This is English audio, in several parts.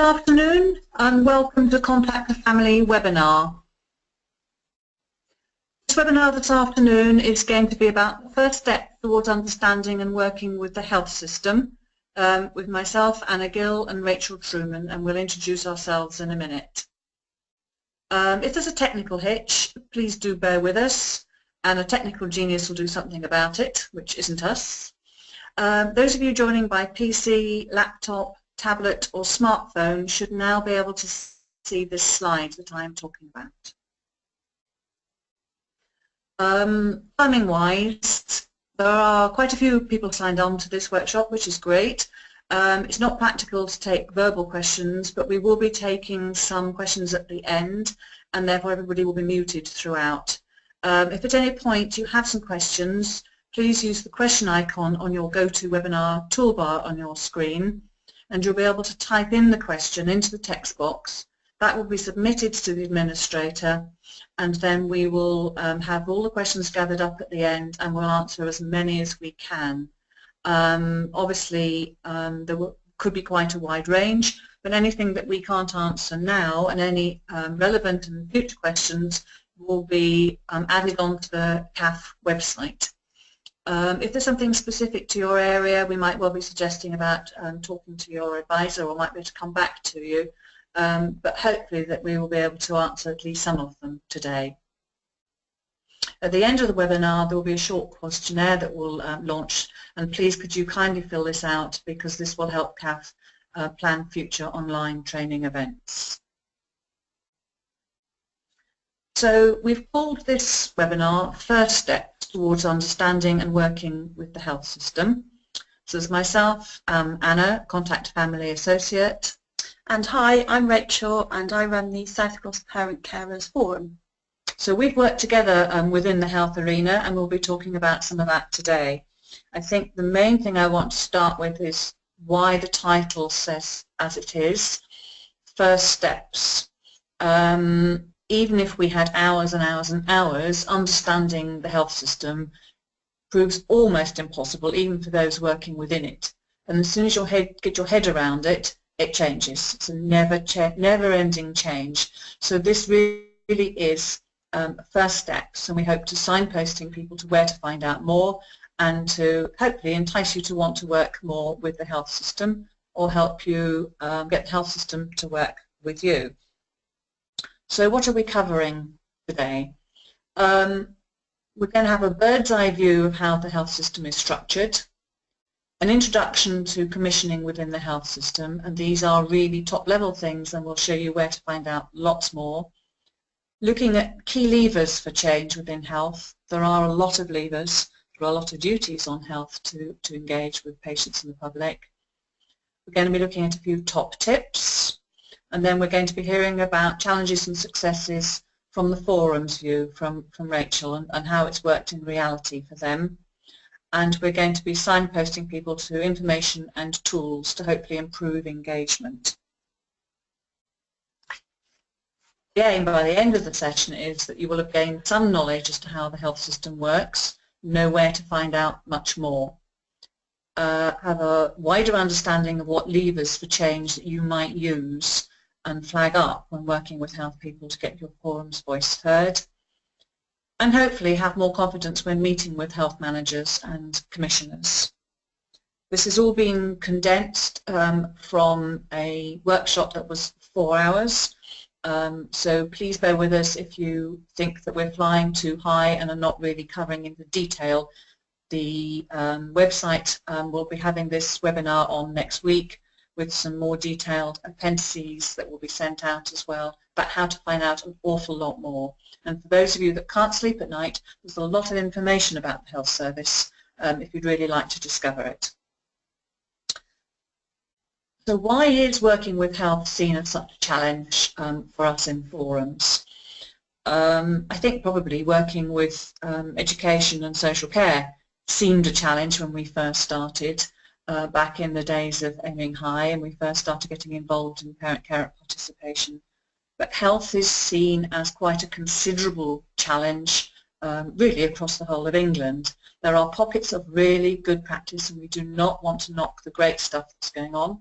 afternoon and welcome to Contact the Family webinar. This webinar this afternoon is going to be about the first step towards understanding and working with the health system with myself, Anna Gill and Rachel Trueman, and we'll introduce ourselves in a minute. If there's a technical hitch, please do bear with us, and a technical genius will do something about it, which isn't us. Those of you joining by PC, laptop, tablet or smartphone should now be able to see this slide that I am talking about. Timing wise, there are quite a few people signed on to this workshop, which is great. It's not practical to take verbal questions, but we will be taking some questions at the end, and therefore everybody will be muted throughout. If at any point you have some questions, please use the question icon on your GoToWebinar toolbar on your screen, and you'll be able to type in the question into the text box. That will be submitted to the administrator, and then we will have all the questions gathered up at the end, and we'll answer as many as we can. Obviously, there could be quite a wide range, but anything that we can't answer now and any relevant and future questions will be added onto the CAF website. If there's something specific to your area, we might well be suggesting about talking to your advisor, or might be able to come back to you, but hopefully that we will be able to answer at least some of them today. At the end of the webinar there will be a short questionnaire that will launch, and please could you kindly fill this out, because this will help CAF plan future online training events. So we've called this webinar First Steps Towards Understanding and Working with the Health System. So there's myself, Anna, Contact Family Associate. And hi, I'm Rachel, and I run the South Gloss Parent Carers Forum. So we've worked together within the health arena, and we'll be talking about some of that today. I think the main thing I want to start with is why the title says as it is, First Steps. Even if we had hours and hours and hours, understanding the health system proves almost impossible, even for those working within it. And as soon as you get your head around it, it changes. It's a never-ending change. So this really is first steps, and we hope to signposting people to where to find out more, and to hopefully entice you to want to work more with the health system, or help you get the health system to work with you. So what are we covering today? We're going to have a bird's eye view of how the health system is structured, an introduction to commissioning within the health system, and these are really top level things, and we'll show you where to find out lots more. Looking at key levers for change within health. There are a lot of levers, there are a lot of duties on health to engage with patients and the public. We're going to be looking at a few top tips, and then we're going to be hearing about challenges and successes from the forum's view, from Rachel, and how it's worked in reality for them. And we're going to be signposting people to information and tools to hopefully improve engagement. The aim by the end of the session is that you will have gained some knowledge as to how the health system works, know where to find out much more, have a wider understanding of what levers for change that you might use and flag up when working with health people to get your forum's voice heard, and hopefully have more confidence when meeting with health managers and commissioners. This has all been condensed from a workshop that was 4 hours, so please bear with us if you think that we're flying too high and are not really covering into detail. The website will be having this webinar on next week, with some more detailed appendices that will be sent out as well about how to find out an awful lot more. And for those of you that can't sleep at night, there's a lot of information about the health service if you'd really like to discover it. So why is working with health seen as such a challenge for us in forums? I think probably working with education and social care seemed a challenge when we first started. Back in the days of aiming high, and we first started getting involved in parent care participation. But health is seen as quite a considerable challenge really across the whole of England. There are pockets of really good practice, and we do not want to knock the great stuff that's going on,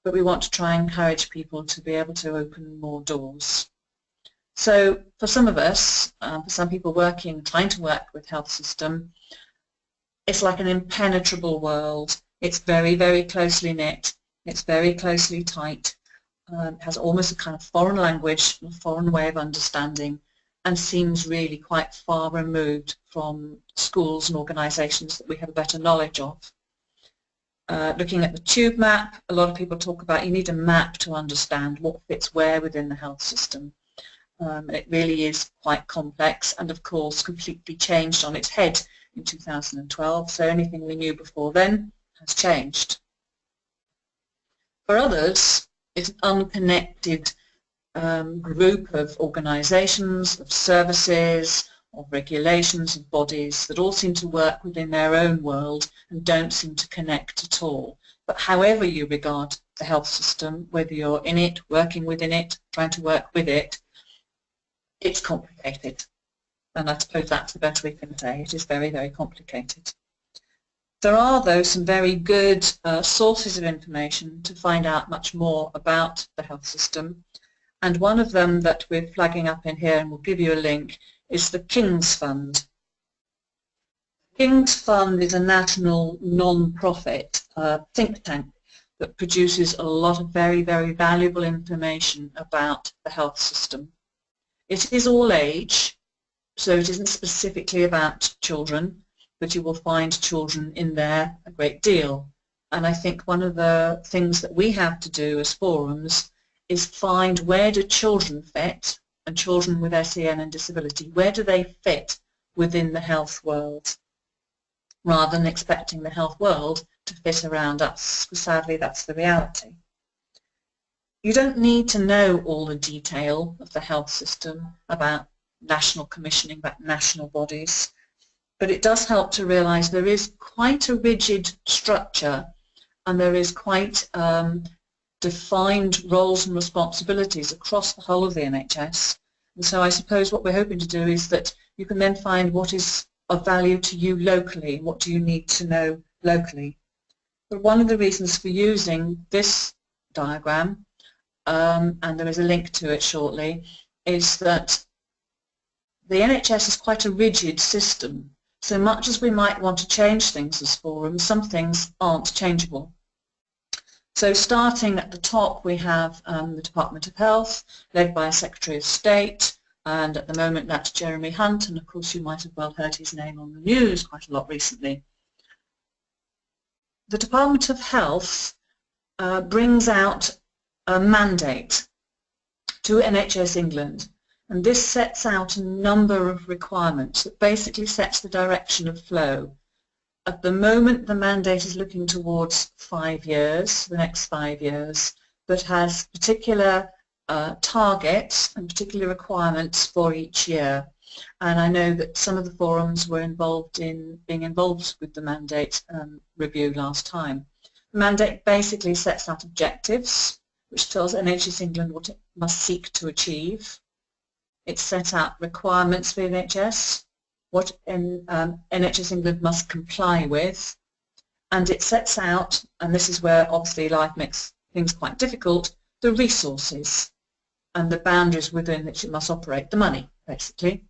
but we want to try and encourage people to be able to open more doors. So for some of us, for some people trying to work with health system, it's like an impenetrable world. It's very, very closely knit. It's very closely tight. It has almost a kind of foreign language, a foreign way of understanding, and seems really quite far removed from schools and organisations that we have a better knowledge of. Looking at the tube map, a lot of people talk about you need a map to understand what fits where within the health system. It really is quite complex and of course completely changed on its head in 2012, so anything we knew before then has changed. For others, it's an unconnected group of organisations, of services, of regulations, of bodies that all seem to work within their own world and don't seem to connect at all. But however you regard the health system, whether you're in it, working within it, trying to work with it, it's complicated. And I suppose that's the best we can say. It is very, very complicated. There are, though, some very good sources of information to find out much more about the health system. And one of them that we're flagging up in here, and we'll give you a link, is the King's Fund. King's Fund is a national non-profit think tank that produces a lot of very, very valuable information about the health system. It is all age, so it isn't specifically about children, but you will find children in there a great deal. And I think one of the things that we have to do as forums is find where do children fit, and children with SEN and disability, where do they fit within the health world, rather than expecting the health world to fit around us, because sadly that's the reality. You don't need to know all the detail of the health system about national commissioning, about national bodies, but it does help to realise there is quite a rigid structure and there is quite defined roles and responsibilities across the whole of the NHS. And so I suppose what we're hoping to do is that you can then find what is of value to you locally, what do you need to know locally. But one of the reasons for using this diagram, and there is a link to it shortly, is that the NHS is quite a rigid system. So much as we might want to change things as forums, some things aren't changeable. So starting at the top we have the Department of Health, led by a Secretary of State, and at the moment that's Jeremy Hunt, and of course you might have well heard his name on the news quite a lot recently. The Department of Health brings out a mandate to NHS England, and this sets out a number of requirements that basically sets the direction of flow. At the moment the mandate is looking towards 5 years, the next 5 years, but has particular targets and particular requirements for each year. And I know that some of the forums were being involved with the mandate review last time. The mandate basically sets out objectives, which tells NHS England what it must seek to achieve. It sets out requirements for NHS, what NHS England must comply with, and it sets out, and this is where obviously life makes things quite difficult, the resources and the boundaries within which it must operate, the money basically.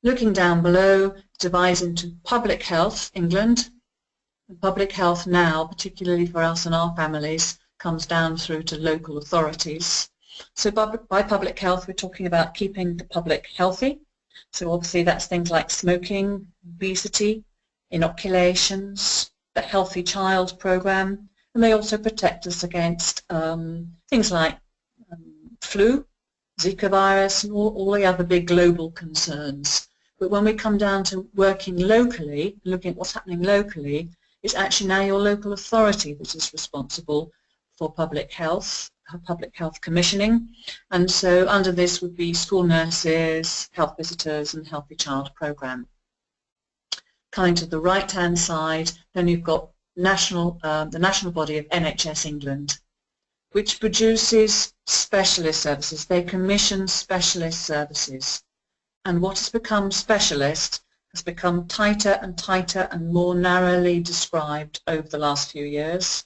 Looking down below, it divides into public health England, and public health now, particularly for us and our families, comes down through to local authorities. So by public health we're talking about keeping the public healthy. So obviously that's things like smoking, obesity, inoculations, the Healthy Child programme, and they also protect us against things like flu, Zika virus, and all the other big global concerns. But when we come down to working locally, looking at what's happening locally, it's actually now your local authority that is responsible for public health commissioning, and so under this would be school nurses, health visitors and Healthy Child programme. Coming to the right hand side, then you've got the national body of NHS England, which produces specialist services. They commission specialist services, and what has become specialist has become tighter and tighter and more narrowly described over the last few years.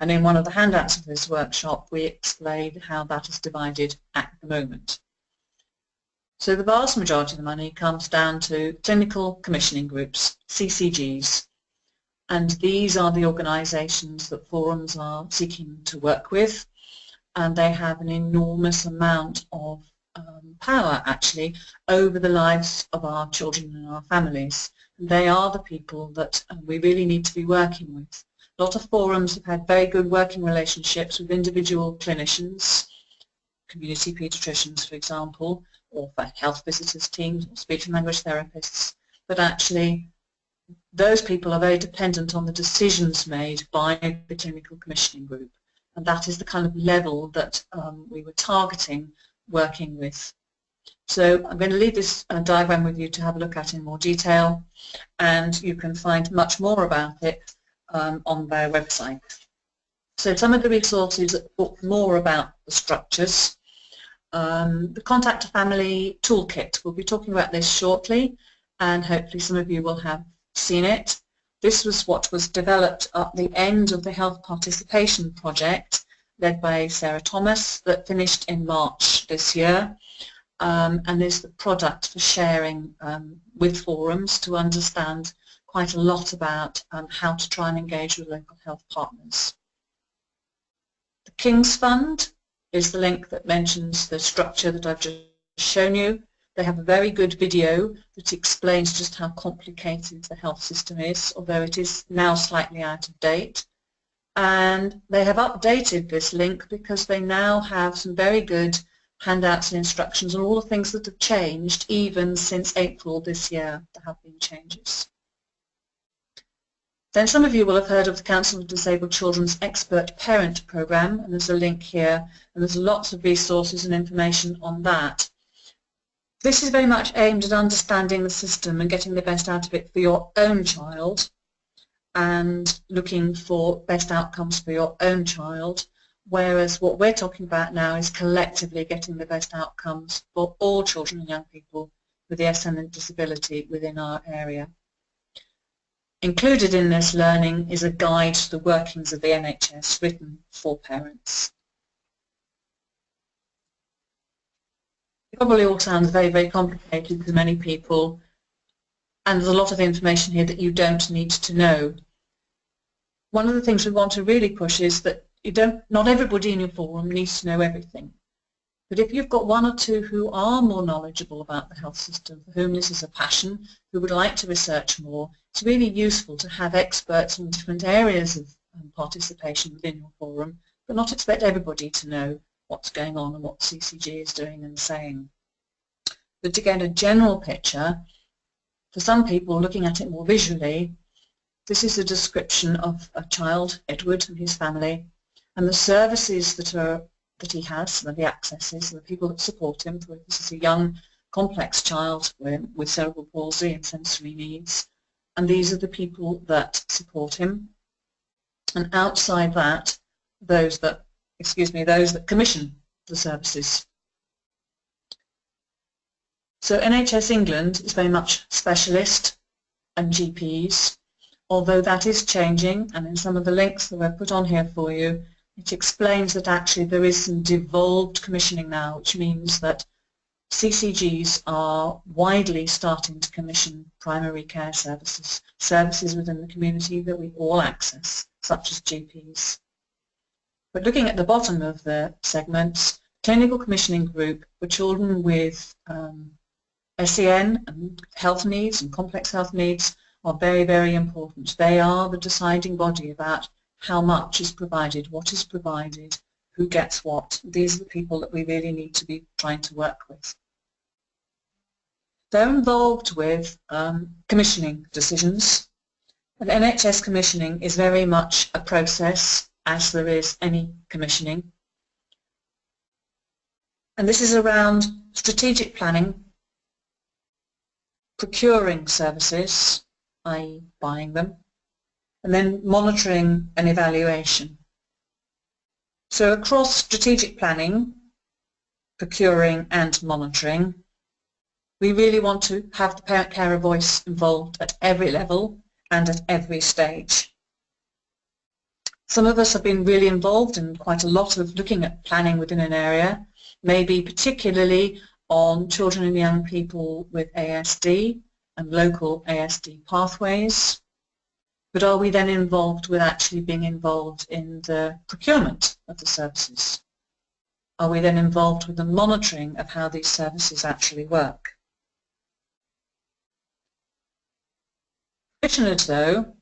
And in one of the handouts of this workshop, we explain how that is divided at the moment. So the vast majority of the money comes down to clinical commissioning groups, CCGs, and these are the organisations that forums are seeking to work with, and they have an enormous amount of power actually over the lives of our children and our families. And they are the people that we really need to be working with. A lot of forums have had very good working relationships with individual clinicians, community paediatricians for example, or for health visitors teams or speech and language therapists, but actually those people are very dependent on the decisions made by the clinical commissioning group, and that is the kind of level that we were targeting working with. So I'm going to leave this diagram with you to have a look at in more detail, and you can find much more about it on their website. So some of the resources that talk more about the structures. The Contact a Family Toolkit, we'll be talking about this shortly, and hopefully some of you will have seen it. This was what was developed at the end of the Health Participation Project led by Sarah Thomas that finished in March this year, and is the product for sharing with forums to understand quite a lot about how to try and engage with local health partners. The King's Fund is the link that mentions the structure that I've just shown you. They have a very good video that explains just how complicated the health system is, although it is now slightly out of date. And they have updated this link because they now have some very good handouts and instructions on all the things that have changed even since April this year. There have been changes. Then some of you will have heard of the Council of Disabled Children's Expert Parent Programme, and there's a link here, and there's lots of resources and information on that. This is very much aimed at understanding the system and getting the best out of it for your own child and looking for best outcomes for your own child, whereas what we're talking about now is collectively getting the best outcomes for all children and young people with the SN disability within our area. Included in this learning is a guide to the workings of the NHS written for parents. It probably all sounds very, very complicated to many people, and there's a lot of information here that you don't need to know. One of the things we want to really push is that not everybody in your forum needs to know everything. But if you've got one or two who are more knowledgeable about the health system, for whom this is a passion, who would like to research more, it's really useful to have experts in different areas of participation within your forum, but not expect everybody to know what's going on and what CCG is doing and saying. But to get a general picture, for some people looking at it more visually, this is a description of a child, Edward, and his family, and the services that he has, and the accesses, and the people that support him. This is a young, complex child with cerebral palsy and sensory needs, and these are the people that support him. And outside that, those that commission the services. So NHS England is very much specialist and GPs, although that is changing, and in some of the links that we've put on here for you, it explains that actually there is some devolved commissioning now, which means that CCGs are widely starting to commission primary care services, services within the community that we all access, such as GPs. But looking at the bottom of the segments, clinical commissioning group for children with SEN and health needs and complex health needs are very, very important. They are the deciding body about how much is provided, what is provided, who gets what. These are the people that we really need to be trying to work with. They're involved with commissioning decisions, and NHS commissioning is very much a process, as there is any commissioning. And this is around strategic planning, procuring services, i.e. buying them, and then monitoring and evaluation. So across strategic planning, procuring and monitoring, we really want to have the parent carer voice involved at every level and at every stage. Some of us have been really involved in quite a lot of looking at planning within an area, maybe particularly on children and young people with ASD and local ASD pathways. But are we then involved with actually being involved in the procurement of the services? Are we then involved with the monitoring of how these services actually work? Commissioners, though,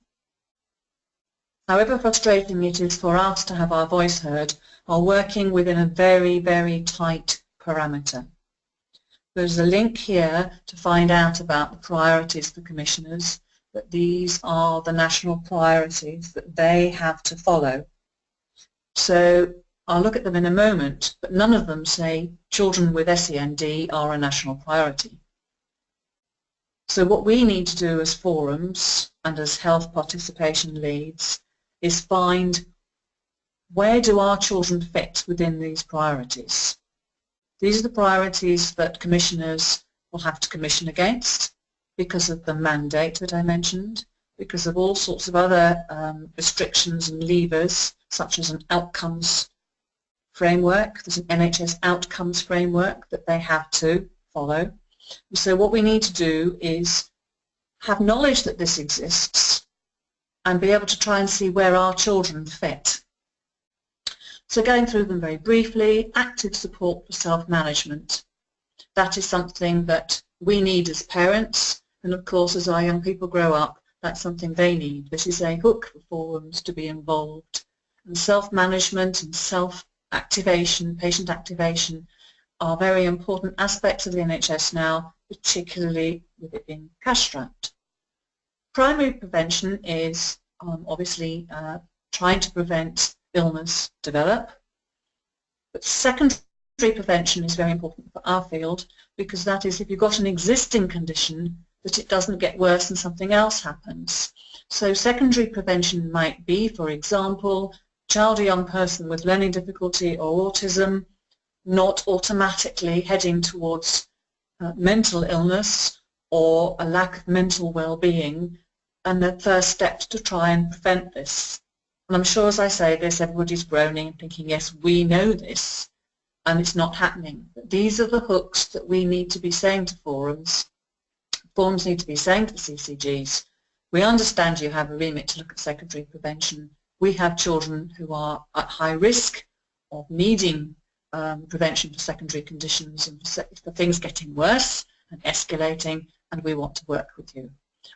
however frustrating it is for us to have our voice heard, are working within a very, very tight parameter. There's a link here to find out about the priorities for commissioners, that these are the national priorities that they have to follow. So I'll look at them in a moment, but none of them say children with SEND are a national priority. So what we need to do as forums and as health participation leads is find where do our children fit within these priorities. These are the priorities that commissioners will have to commission against because of the mandate that I mentioned, because of all sorts of other restrictions and levers, such as an outcomes framework. There's an NHS outcomes framework that they have to follow. So what we need to do is have knowledge that this exists and be able to try and see where our children fit. So going through them very briefly, active support for self-management. That is something that we need as parents, and of course as our young people grow up, that's something they need. This is a hook for forums to be involved. And self-management and self-activation, patient activation, are very important aspects of the NHS now, particularly with it being cash-strapped. Primary prevention is obviously trying to prevent illness develop, but secondary prevention is very important for our field, because that is if you've got an existing condition, that it doesn't get worse and something else happens. So secondary prevention might be, for example, child or young person with learning difficulty or autism not automatically heading towards mental illness or a lack of mental well-being, and the first steps to try and prevent this. And I'm sure as I say this, everybody's groaning and thinking, yes, we know this, and it's not happening. But these are the hooks that we need to be saying to forums. Forums need to be saying to the CCGs, we understand you have a remit to look at secondary prevention. We have children who are at high risk of needing prevention for secondary conditions and for things getting worse and escalating, and we want to work with you.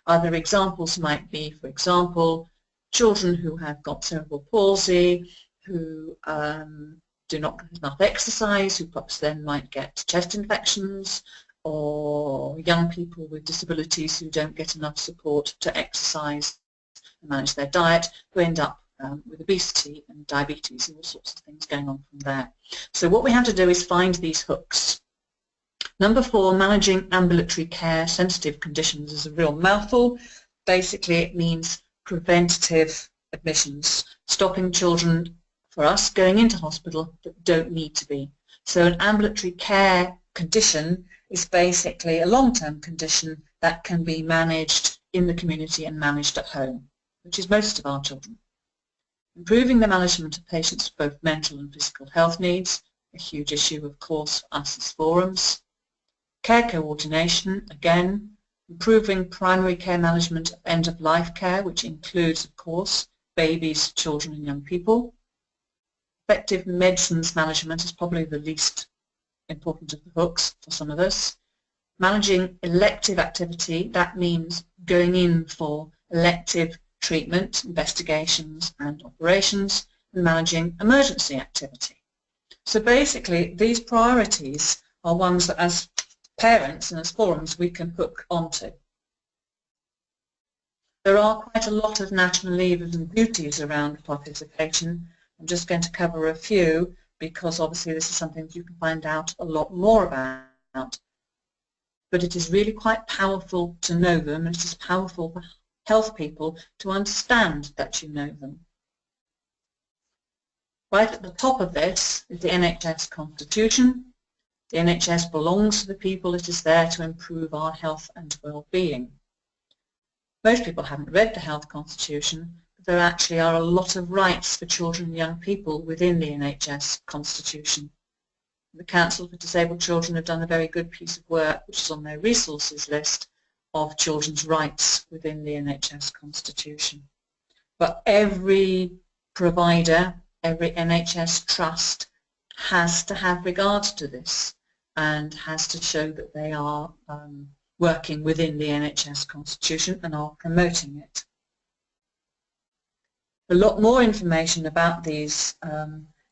Other examples might be, for example, children who have got cerebral palsy, who do not get enough exercise, who perhaps then might get chest infections, or young people with disabilities who don't get enough support to exercise and manage their diet, who end up with obesity and diabetes and all sorts of things going on from there. So what we have to do is find these hooks. Number 4, managing ambulatory care sensitive conditions is a real mouthful. Basically it means preventative admissions, stopping children, for us, going into hospital that don't need to be. So an ambulatory care condition is basically a long-term condition that can be managed in the community and managed at home, which is most of our children. Improving the management of patients with both mental and physical health needs, a huge issue of course for us as forums. Care coordination, again, improving primary care management of end-of-life care, which includes of course babies, children and young people. Effective medicines management is probably the least important of the hooks for some of us. Managing elective activity, that means going in for elective treatment, investigations and operations, and managing emergency activity. So basically these priorities are ones that as parents and as forums we can hook onto. There are quite a lot of national levers and duties around participation. I'm just going to cover a few because obviously this is something that you can find out a lot more about. But it is really quite powerful to know them, and it is powerful for health people to understand that you know them. Right at the top of this is the NHS Constitution. The NHS belongs to the people. It is there to improve our health and well-being. Most people haven't read the Health Constitution, but there actually are a lot of rights for children and young people within the NHS Constitution. The Council for Disabled Children have done a very good piece of work, which is on their resources list, of children's rights within the NHS Constitution. But every provider, every NHS trust has to have regard to this and has to show that they are working within the NHS Constitution and are promoting it. A lot more information about these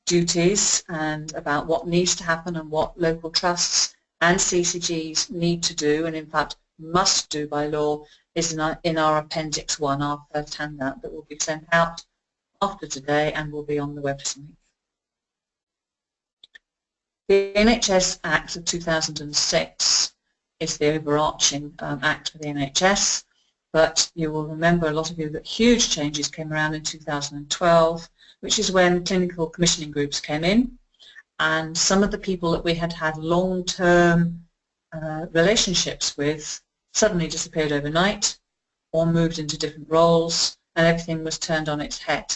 duties and about what needs to happen and what local trusts and CCGs need to do, and in fact must do by law, is in our Appendix 1, our first handout that will be sent out after today and will be on the website. The NHS Act of 2006 is the overarching act for the NHS, but you will remember, a lot of you, that huge changes came around in 2012, which is when clinical commissioning groups came in, and some of the people that we had had long-term relationships with suddenly disappeared overnight or moved into different roles, and everything was turned on its head.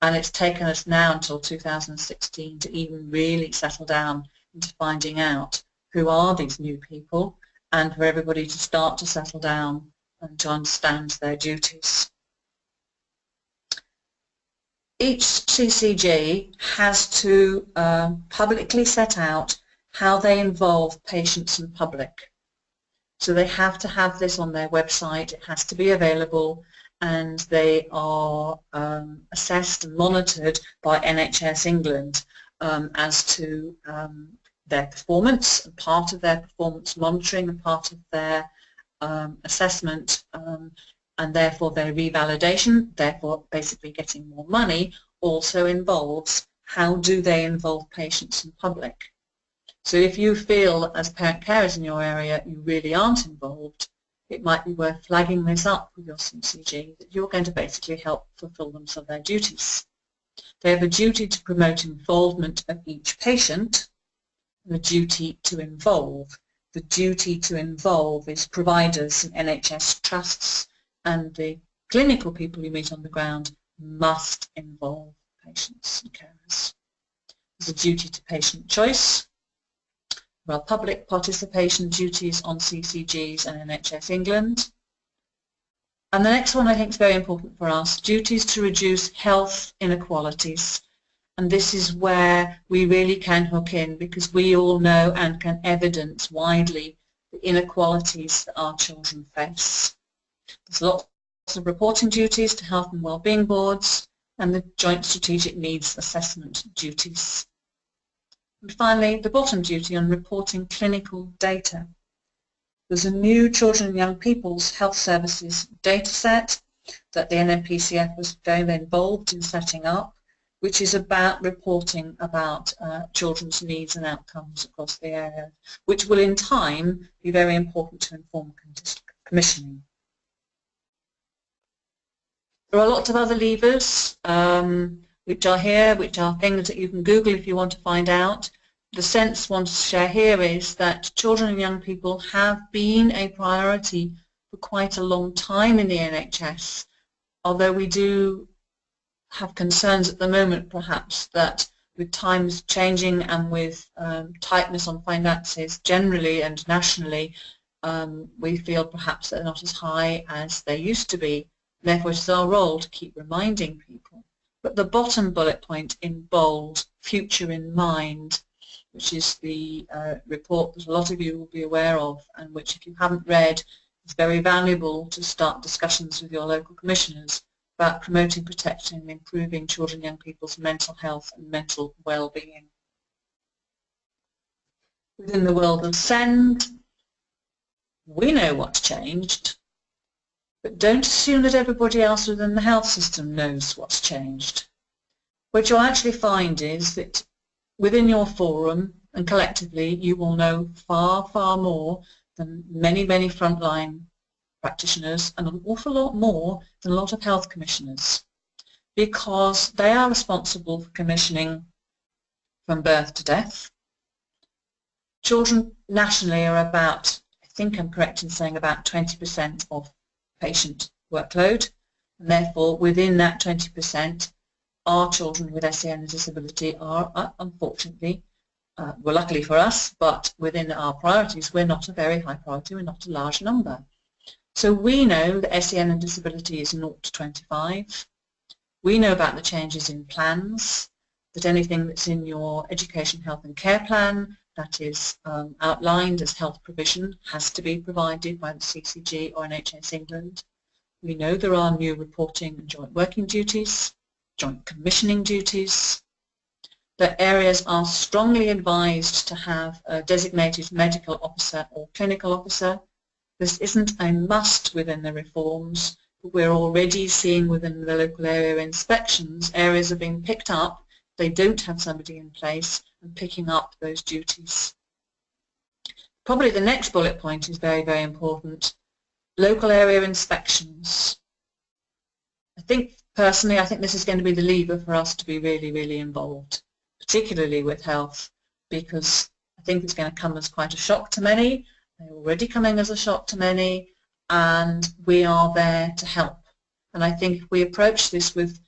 And it's taken us now until 2016 to even really settle down into finding out who are these new people, and for everybody to start to settle down and to understand their duties. Each CCG has to publicly set out how they involve patients and public. So they have to have this on their website, it has to be available, and they are assessed and monitored by NHS England as to their performance, and part of their performance monitoring and part of their assessment and therefore their revalidation, therefore basically getting more money, also involves how do they involve patients and public. So if you feel as parent carers in your area you really aren't involved, it might be worth flagging this up with your CCG that you're going to basically help fulfill them of their duties. They have a duty to promote involvement of each patient and a duty to involve. The duty to involve is providers and NHS trusts, and the clinical people you meet on the ground must involve patients and carers. There's a duty to patient choice. There are public participation duties on CCGs and NHS England. And the next one I think is very important for us, duties to reduce health inequalities. And this is where we really can hook in, because we all know and can evidence widely the inequalities that our children face. There's lots of reporting duties to health and wellbeing boards and the joint strategic needs assessment duties. And finally, the bottom duty on reporting clinical data. There's a new Children and Young People's Health Services data set that the NMPCF was very involved in setting up, which is about reporting about children's needs and outcomes across the area, which will in time be very important to inform commissioning. There are lots of other levers which are here, which are things that you can Google if you want to find out. The sense I want to share here is that children and young people have been a priority for quite a long time in the NHS, although we do have concerns at the moment perhaps that with times changing and with tightness on finances generally and nationally, we feel perhaps they're not as high as they used to be. Therefore it is our role to keep reminding people. But the bottom bullet point in bold, future in mind, which is the report that a lot of you will be aware of, and which if you haven't read is very valuable to start discussions with your local commissioners about promoting, protecting and improving children and young people's mental health and mental well-being. Within the world of SEND, we know what's changed, but don't assume that everybody else within the health system knows what's changed. What you'll actually find is that within your forum and collectively you will know far, far more than many, many frontline practitioners and an awful lot more than a lot of health commissioners, because they are responsible for commissioning from birth to death. Children nationally are about, I think I'm correct in saying, about 20% of patient workload, and therefore within that 20%, our children with SEN and disability are unfortunately, well, luckily for us, but within our priorities, we're not a very high priority, we're not a large number. So we know that SEN and disability is 0 to 25. We know about the changes in plans, that anything that's in your education, health and care plan that is outlined as health provision has to be provided by the CCG or NHS England. We know there are new reporting and joint working duties, joint commissioning duties, that areas are strongly advised to have a designated medical officer or clinical officer. This isn't a must within the reforms, but we're already seeing within the local area inspections, areas are being picked up, they don't have somebody in place and picking up those duties. Probably the next bullet point is very, very important. Local area inspections. Personally, I think this is going to be the lever for us to be really, really involved, particularly with health, because I think it's going to come as quite a shock to many. They're already coming as a shock to many, and we are there to help. And I think if we approach this with,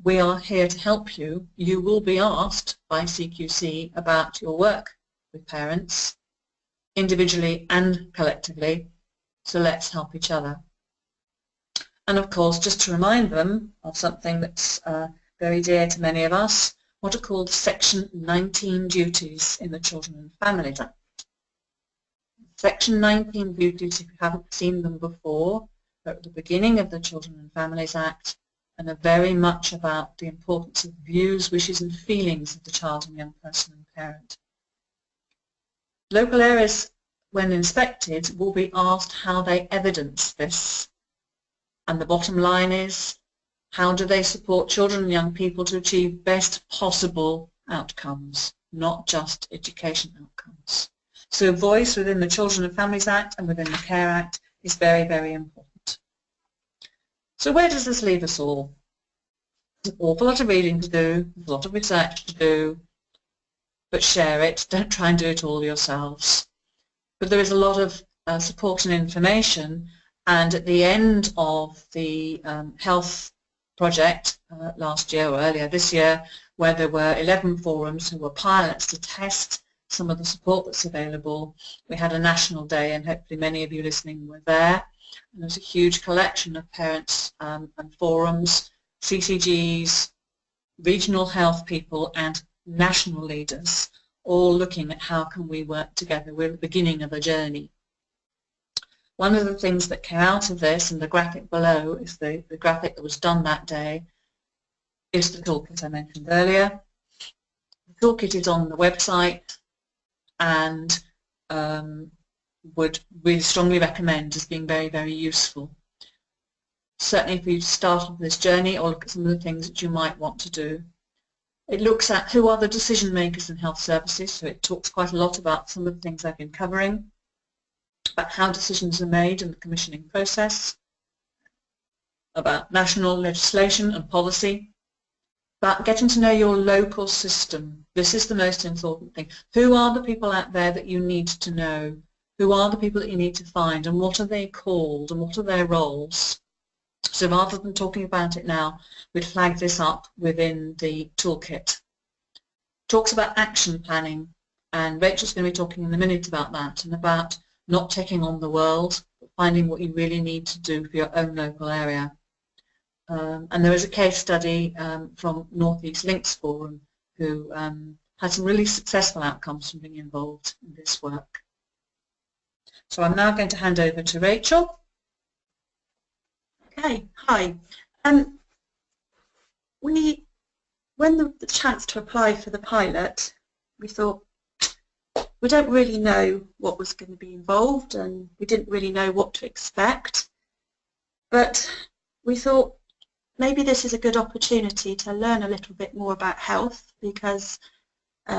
we are here to help you, you will be asked by CQC about your work with parents, individually and collectively, so let's help each other. And of course, just to remind them of something that's very dear to many of us, what are called Section 19 duties in the Children and Families Act. Section 19 duties, if you haven't seen them before, are at the beginning of the Children and Families Act and are very much about the importance of views, wishes and feelings of the child and young person and parent. Local areas, when inspected, will be asked how they evidence this. And the bottom line is, how do they support children and young people to achieve best possible outcomes, not just education outcomes. So voice within the Children and Families Act and within the Care Act is very, very important. So where does this leave us all? There's an awful lot of reading to do, there's a lot of research to do, but share it, don't try and do it all yourselves. But there is a lot of support and information, and at the end of the health project last year or earlier this year, where there were 11 forums who were pilots to test some of the support that's available, we had a national day, and hopefully many of you listening were there. And there was a huge collection of parents and forums, CCGs, regional health people and national leaders, all looking at how can we work together. We're at the beginning of a journey. One of the things that came out of this, and the graphic below is the graphic that was done that day, is the toolkit I mentioned earlier. The toolkit is on the website and would really strongly recommend as being very, very useful. Certainly if you start on this journey or look at some of the things that you might want to do. It looks at who are the decision makers in health services, so it talks quite a lot about some of the things I've been covering, about how decisions are made in the commissioning process, about national legislation and policy, about getting to know your local system. This is the most important thing. Who are the people out there that you need to know? Who are the people that you need to find, and what are they called, and what are their roles? So rather than talking about it now, we'd flag this up within the toolkit. Talks about action planning, and Rachel's going to be talking in a minute about that, and about not taking on the world, but finding what you really need to do for your own local area. And there is a case study from North East Links Forum who had some really successful outcomes from being involved in this work. So I'm now going to hand over to Rachel. Okay, hi. When the chance to apply for the pilot, we thought we don't really know what was going to be involved, and we didn't really know what to expect. But we thought maybe this is a good opportunity to learn a little bit more about health, because if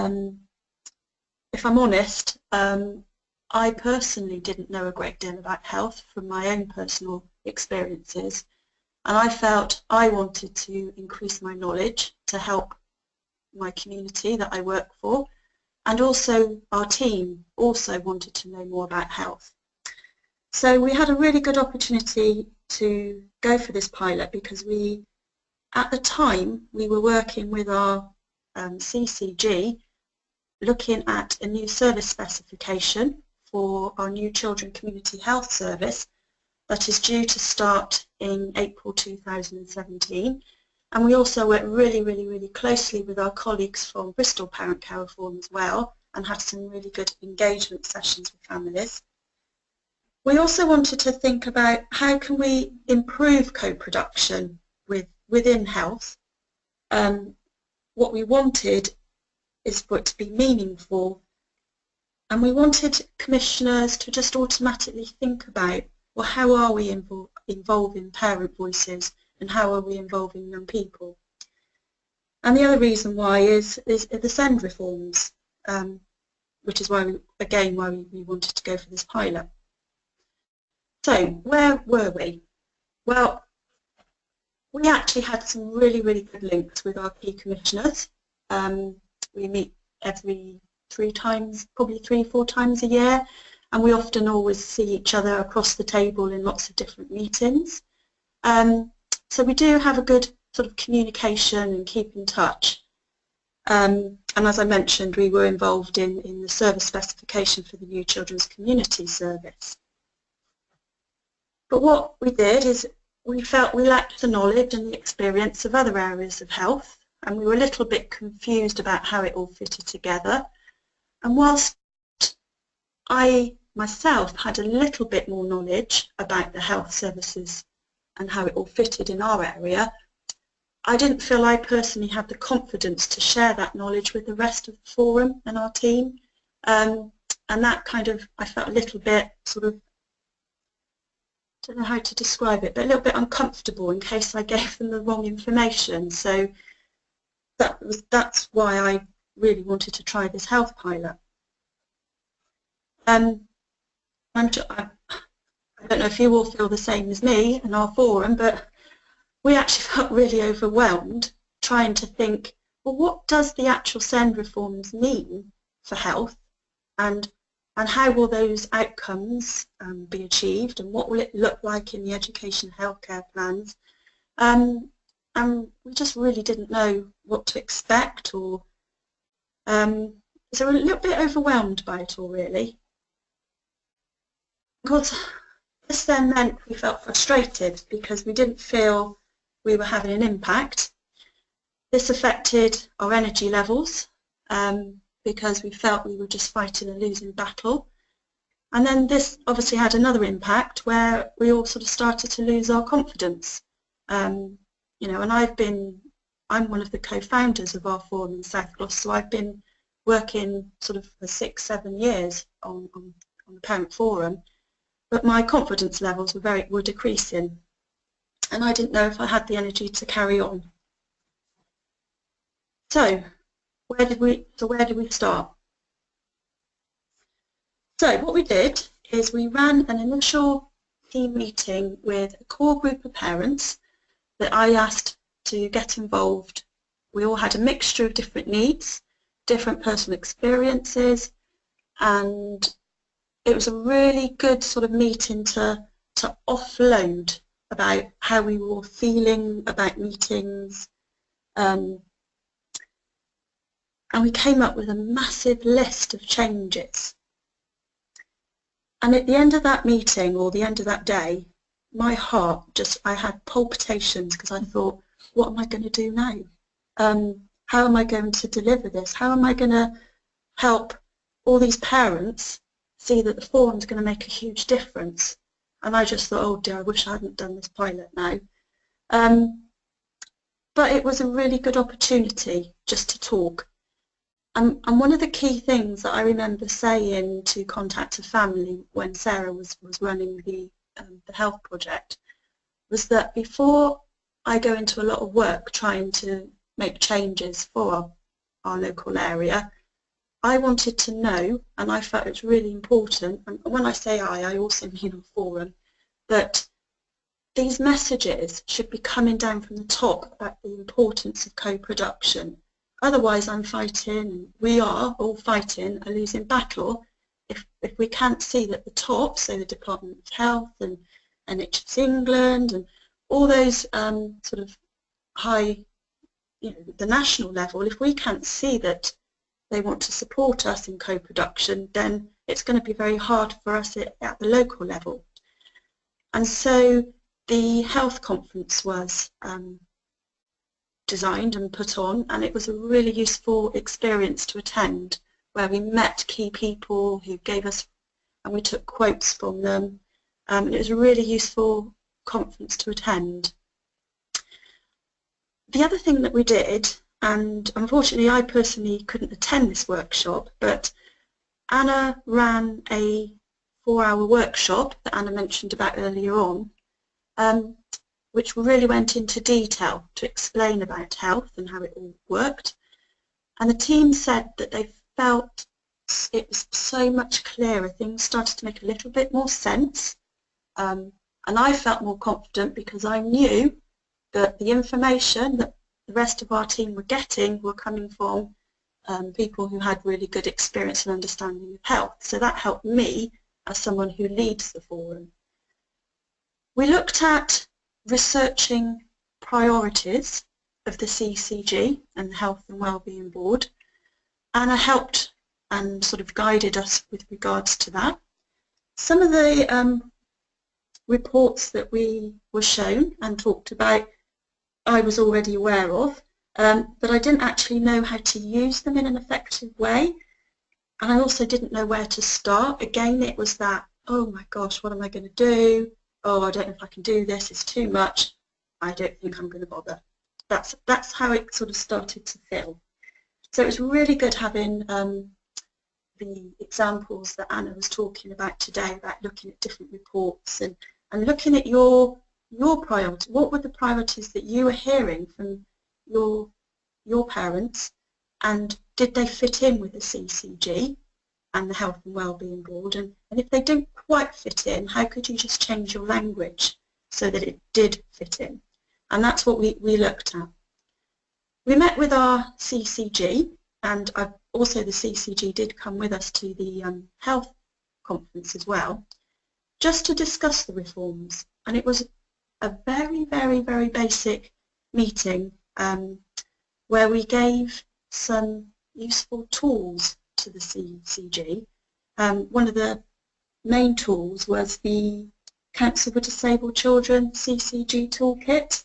I'm honest, I personally didn't know a great deal about health from my own personal experiences, and I felt I wanted to increase my knowledge to help my community that I work for, and also our team also wanted to know more about health. So we had a really good opportunity to go for this pilot because at the time, we were working with our CCG looking at a new service specification for our new Children Community Health Service that is due to start in April 2017. And we also worked really closely with our colleagues from Bristol Parent Care Reform as well, and had some really good engagement sessions with families. We also wanted to think about how can we improve co-production within health. What we wanted is for it to be meaningful, and we wanted commissioners to just automatically think about, well, how are we involving parent voices and how are we involving young people? And the other reason why is the SEND reforms, which is why we wanted to go for this pilot. So where were we? Well, we actually had some really good links with our key commissioners. We meet every 3 times, probably 3-4 times a year, and we often always see each other across the table in lots of different meetings. So we do have a good sort of communication and keep in touch. And as I mentioned, we were involved in the service specification for the new Children's Community Service. But what we did is we felt we lacked the knowledge and the experience of other areas of health, and we were a little bit confused about how it all fitted together. And whilst I myself had a little bit more knowledge about the health services and how it all fitted in our area, I didn't feel I personally had the confidence to share that knowledge with the rest of the forum and our team. And that kind of, I felt a little bit sort of, I don't know how to describe it, but a little bit uncomfortable in case I gave them the wrong information. So that's why I really wanted to try this health pilot. I don't know if you all feel the same as me in our forum, but we actually felt really overwhelmed trying to think, well, what does the actual SEND reforms mean for health, and how will those outcomes be achieved, and what will it look like in the education and healthcare plans? And we just really didn't know what to expect, or so we're a little bit overwhelmed by it all, really. Of course, this then meant we felt frustrated because we didn't feel we were having an impact. This affected our energy levels because we felt we were just fighting a losing battle. And then this obviously had another impact where we all sort of started to lose our confidence. You know, and I'm one of the co-founders of our forum in South Gloucester, so I've been working sort of for 6-7 years on the parent forum, but my confidence levels were decreasing, and I didn't know if I had the energy to carry on. So where did we start? So what we did is we ran an initial team meeting with a core group of parents that I asked to get involved. We all had a mixture of different needs, different personal experiences, and it was a really good sort of meeting to offload about how we were all feeling about meetings, and we came up with a massive list of changes. And at the end of that meeting, or the end of that day, my heart I had palpitations because I thought, what am I going to do now? How am I going to deliver this? How am I going to help all these parents see that the forum's going to make a huge difference? And I just thought, oh dear, I wish I hadn't done this pilot now. But it was a really good opportunity just to talk. And one of the key things that I remember saying to Contact a Family when Sarah was running the health project was that before I go into a lot of work trying to make changes for our local area, I wanted to know, and I felt it's really important, and when I say I also mean our forum, that these messages should be coming down from the top about the importance of co-production. Otherwise I'm fighting, we are all fighting a losing battle if we can't see that the top, so the Department of Health and NHS England and all those sort of high, the national level, if we can't see that they want to support us in co-production, then it's going to be very hard for us at the local level. And so the health conference was designed and put on, and it was a really useful experience to attend, where we met key people who gave us, and we took quotes from them. It was a really useful conference to attend. The other thing that we did, and unfortunately I personally couldn't attend this workshop, but Anna ran a 4-hour workshop that Anna mentioned about earlier on, which really went into detail to explain about health and how it all worked. And the team said that they felt it was so much clearer, things started to make a little bit more sense, and I felt more confident because I knew that the information that the rest of our team were getting were coming from people who had really good experience and understanding of health. So that helped me as someone who leads the forum. We looked at researching priorities of the CCG and the Health and Wellbeing Board. Anna helped and sort of guided us with regards to that. Some of the reports that we were shown and talked about I was already aware of, but I didn't actually know how to use them in an effective way, and I also didn't know where to start. Again, it was that, oh my gosh, what am I going to do? Oh, I don't know if I can do this, it's too much, I don't think I'm going to bother. That's how it sort of started to feel. So it was really good having the examples that Anna was talking about today, about looking at different reports and looking at your priorities. What were the priorities that you were hearing from your parents, and did they fit in with the CCG and the Health and Wellbeing Board? And if they didn't quite fit in, how could you just change your language so that it did fit in? And that's what we looked at. We met with our CCG, and also the CCG did come with us to the health conference as well, just to discuss the reforms. And it was a very, very, very basic meeting where we gave some useful tools to the CCG. One of the main tools was the Council for Disabled Children CCG toolkit,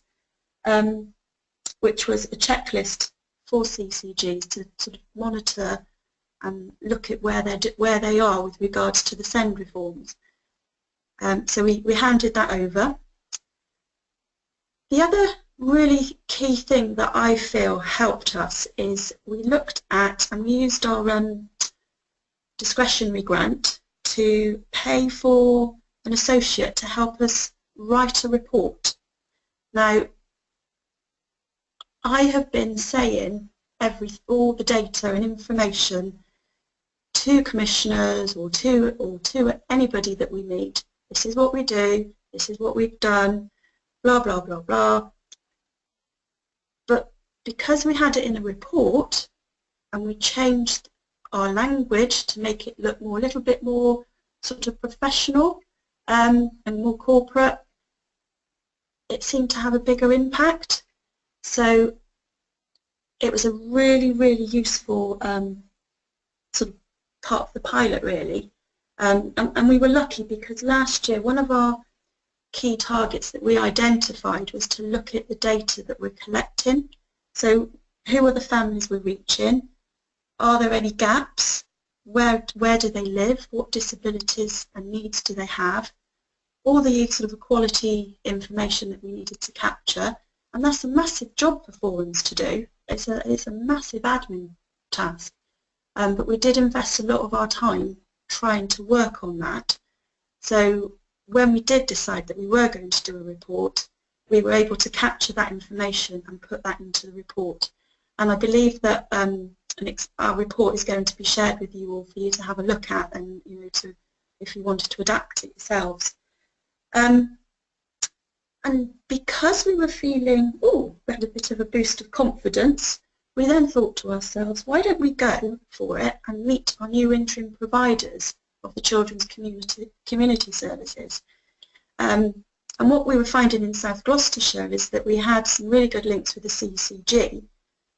which was a checklist for CCGs to sort of monitor and look at where they are with regards to the SEND reforms. So we handed that over. The other really key thing that I feel helped us is we looked at and we used our discretionary grant to pay for an associate to help us write a report. Now, I have been saying all the data and information to commissioners or to anybody that we meet. This is what we do, this is what we've done, blah, blah, blah, blah. But because we had it in a report and we changed our language to make it look a little bit more sort of professional and more corporate, it seemed to have a bigger impact. So it was a really, really useful sort of part of the pilot, really. And we were lucky because last year one of our key targets that we identified was to look at the data that we're collecting. So who are the families we're reaching? Are there any gaps? Where do they live? What disabilities and needs do they have? All the sort of equality information that we needed to capture. And that's a massive job for forums to do. It's a massive admin task. But we did invest a lot of our time trying to work on that. So when we did decide that we were going to do a report, we were able to capture that information and put that into the report. And I believe that our report is going to be shared with you all for you to have a look at, and if you wanted to adapt it yourselves. And because we were feeling, we had a bit of a boost of confidence, we then thought to ourselves, why don't we go for it and meet our new interim providers of the children's community services? And what we were finding in South Gloucestershire is that we had some really good links with the CCG,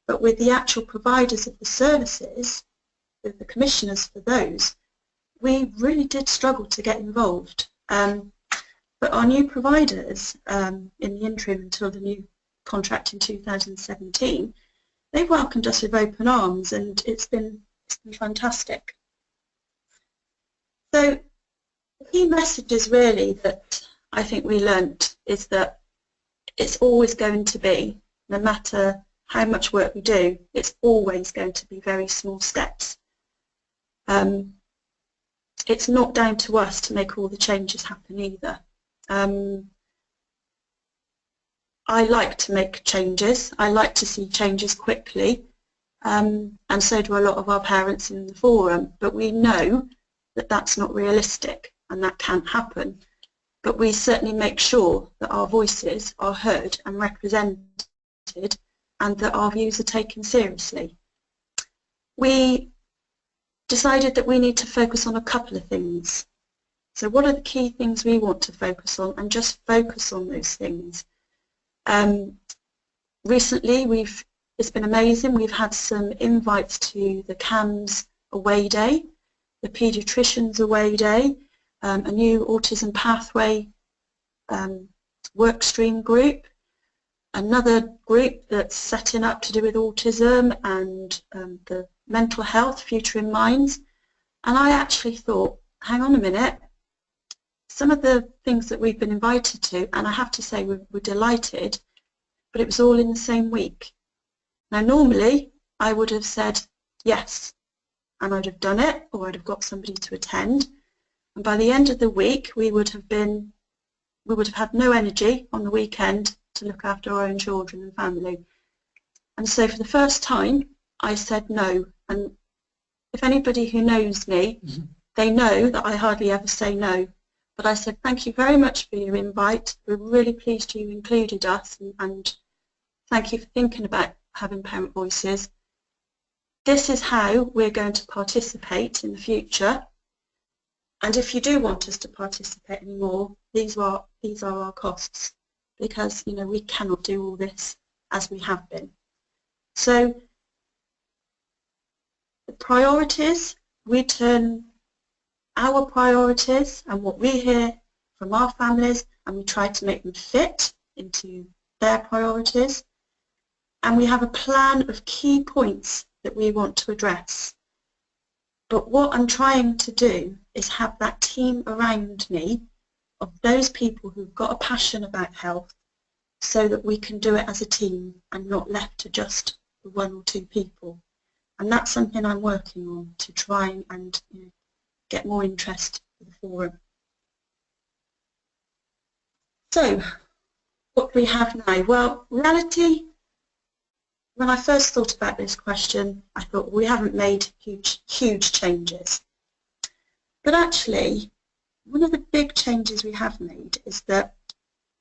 but with the actual providers of the services, the commissioners for those, we really did struggle to get involved. But our new providers, in the interim until the new contract in 2017, they've welcomed us with open arms, and it's been fantastic. So the key message is really that I think we learnt is that it's always going to be, no matter how much work we do, it's always going to be very small steps. It's not down to us to make all the changes happen either. I like to make changes. I like to see changes quickly, and so do a lot of our parents in the forum, but we know that that's not realistic and that can't happen. But we certainly make sure that our voices are heard and represented and that our views are taken seriously. We decided that we need to focus on a couple of things. So what are the key things we want to focus on, and just focus on those things. Recently it's been amazing. We've had some invites to the CAMS away day, the paediatricians away day, a new autism pathway work stream group, another group that's setting up to do with autism and the mental health, Future in Minds. And I actually thought, hang on a minute, some of the things that we've been invited to, and I have to say we're delighted, but it was all in the same week. Now normally I would have said yes, and I'd have done it, or I'd have got somebody to attend, and by the end of the week we would have had no energy on the weekend to look after our own children and family. And so for the first time I said no, and if anybody who knows me, they know that I hardly ever say no. But I said, thank you very much for your invite. We're really pleased you included us, and thank you for thinking about having parent voices. This is how we're going to participate in the future. And if you do want us to participate anymore, these are our costs, because we cannot do all this as we have been. So the priorities, we turn our priorities and what we hear from our families, and we try to make them fit into their priorities. And we have a plan of key points that we want to address. But what I'm trying to do is have that team around me of those people who've got a passion about health, so that we can do it as a team and not left to just one or two people. And that's something I'm working on to try and get more interest for the forum. So, what do we have now? Well, reality, when I first thought about this question, I thought we haven't made huge changes. But actually, one of the big changes we have made is that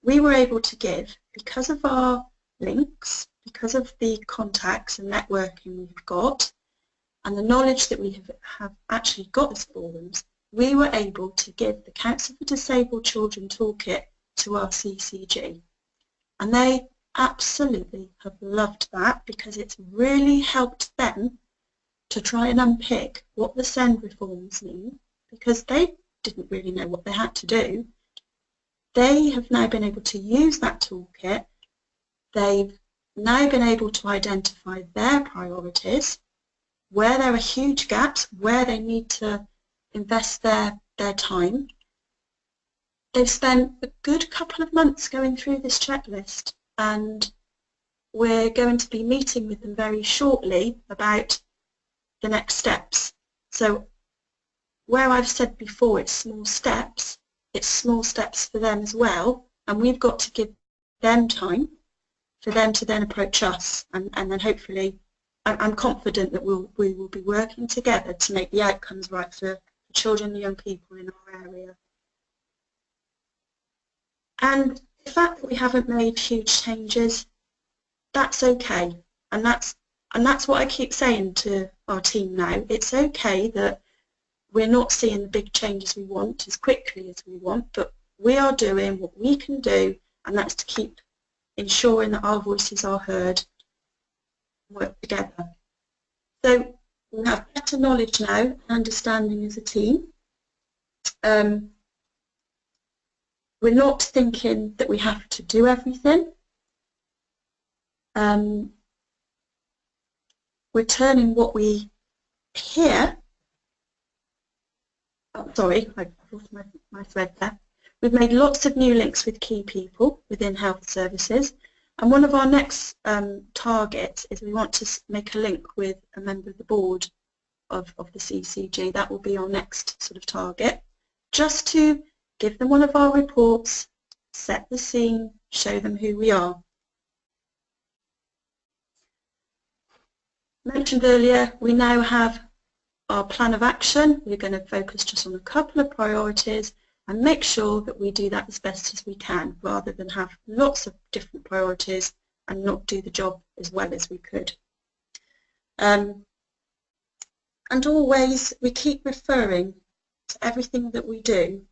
we were able to give, because of our links, because of the contacts and networking we've got, and the knowledge that we have actually got as forums, we were able to give the Council for Disabled Children Toolkit to our CCG. And they absolutely have loved that, because it's really helped them to try and unpick what the SEND reforms mean, because they didn't really know what they had to do. They have now been able to use that toolkit. They've now been able to identify their priorities, where there are huge gaps, where they need to invest their time. They've spent a good couple of months going through this checklist, and we're going to be meeting with them very shortly about the next steps. So where I've said before it's small steps for them as well, and we've got to give them time for them to then approach us, and then hopefully I'm confident that we will be working together to make the outcomes right for children and young people in our area. And the fact that we haven't made huge changes, that's okay. And that's what I keep saying to our team now. It's okay that we're not seeing the big changes we want as quickly as we want, but we are doing what we can do, and that's to keep ensuring that our voices are heard and work together. So we have better knowledge now and understanding as a team. We're not thinking that we have to do everything. We're turning what we hear. Oh, sorry, I lost my thread there. We've made lots of new links with key people within health services, and one of our next targets is we want to make a link with a member of the board of the CCG. That will be our next sort of target, just to give them one of our reports, set the scene, show them who we are. Mentioned earlier, we now have our plan of action. We're going to focus just on a couple of priorities and make sure that we do that as best as we can, rather than have lots of different priorities and not do the job as well as we could. And always we keep referring to everything that we do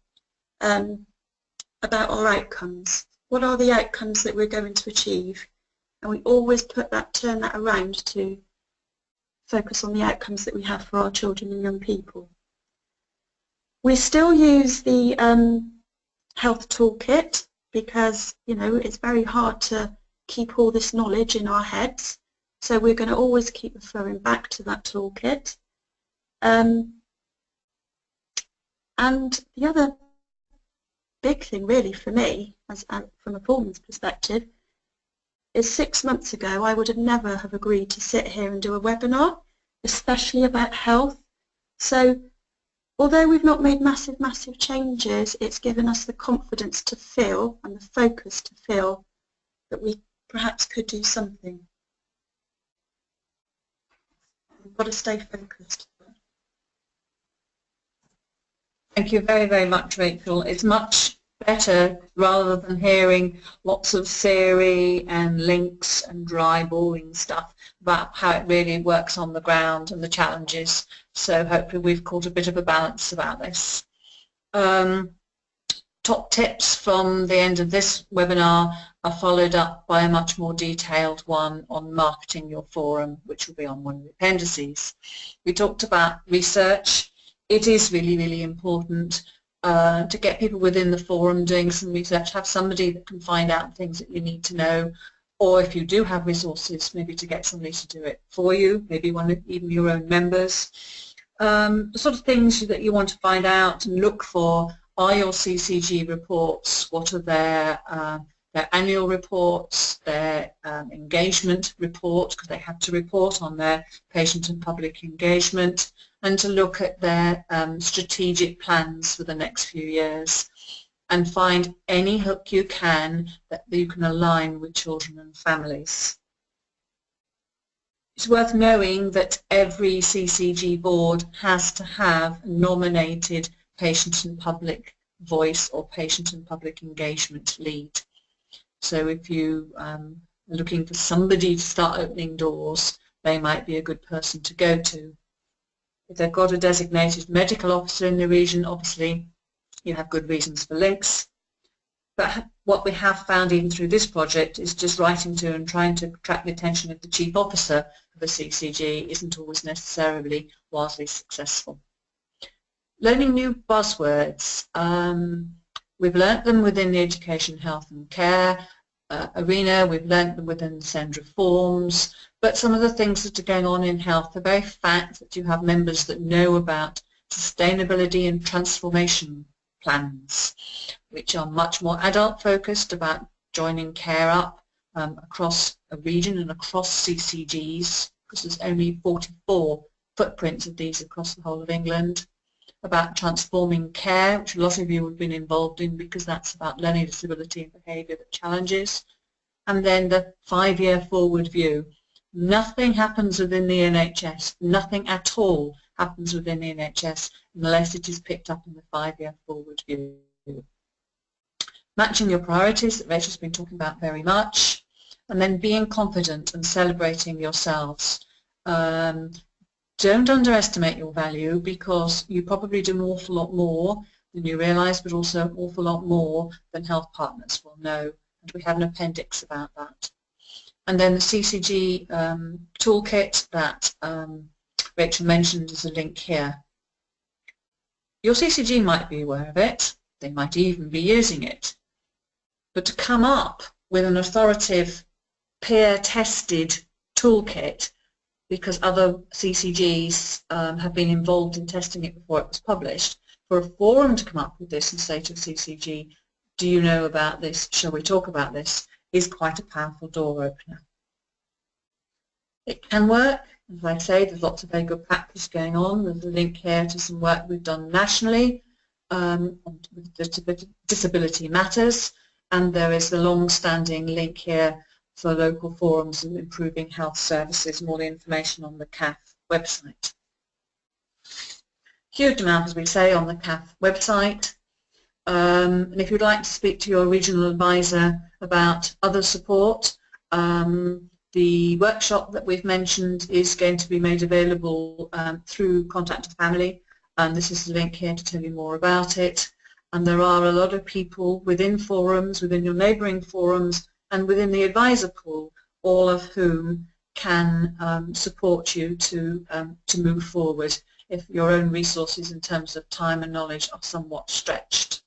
about our outcomes. What are the outcomes that we're going to achieve? And we always turn that around to focus on the outcomes that we have for our children and young people. We still use the health toolkit because, you know, it's very hard to keep all this knowledge in our heads. So we're going to always keep referring back to that toolkit. And the other big thing really for me, from a foreman's perspective, is 6 months ago I would have never have agreed to sit here and do a webinar, especially about health. So although we've not made massive changes, it's given us the confidence to feel and the focus to feel that we perhaps could do something. We've got to stay focused. Thank you very, very much, Rachel. It's much better rather than hearing lots of theory and links and dry, boring stuff about how it really works on the ground and the challenges. So hopefully we've caught a bit of a balance about this. Top tips from the end of this webinar are followed up by a much more detailed one on marketing your forum, which will be on one of the appendices. We talked about research. It is really, really important to get people within the forum doing some research, have somebody that can find out things that you need to know, or if you do have resources, maybe to get somebody to do it for you, maybe one of even your own members. The sort of things that you want to find out and look for are your CCG reports. What are their annual reports, their engagement report, because they have to report on their patient and public engagement, and to look at their strategic plans for the next few years and find any hook you can that you can align with children and families. It's worth knowing that every CCG board has to have a nominated patient and public voice or patient and public engagement lead. So if you are looking for somebody to start opening doors, they might be a good person to go to. If they've got a designated medical officer in the region, obviously you have good reasons for links. But what we have found even through this project is just writing to and trying to attract the attention of the chief officer of a CCG isn't always necessarily wildly successful. Learning new buzzwords. We've learnt them within the education, health and care arena, we've learnt them within the SEND reforms, but some of the things that are going on in health, the very fact that you have members that know about sustainability and transformation plans, which are much more adult focused about joining care up across a region and across CCGs, because there's only 44 footprints of these across the whole of England, about transforming care, which a lot of you have been involved in because that's about learning disability and behaviour that challenges, and then the 5-year forward view. Nothing happens within the NHS, nothing at all happens within the NHS unless it is picked up in the 5-year forward view. Matching your priorities that Rachel's been talking about very much, and then being confident and celebrating yourselves. Don't underestimate your value, because you probably do an awful lot more than you realise, but also an awful lot more than health partners will know, and we have an appendix about that. And then the CCG toolkit that Rachel mentioned is a link here. Your CCG might be aware of it, they might even be using it, but to come up with an authoritative, peer-tested toolkit, because other CCGs have been involved in testing it before it was published, for a forum to come up with this and say to a CCG, do you know about this, shall we talk about this, is quite a powerful door opener. It can work. As I say, there's lots of very good practice going on. There's a link here to some work we've done nationally with Disability Matters, and there is the long-standing link here for local forums and improving health services, and all the information on the CAF website. Huge amount, as we say, on the CAF website. And if you'd like to speak to your regional advisor about other support, the workshop that we've mentioned is going to be made available through Contact a Family, and this is the link here to tell you more about it. And there are a lot of people within forums, within your neighbouring forums, and within the advisor pool, all of whom can support you to move forward if your own resources in terms of time and knowledge are somewhat stretched.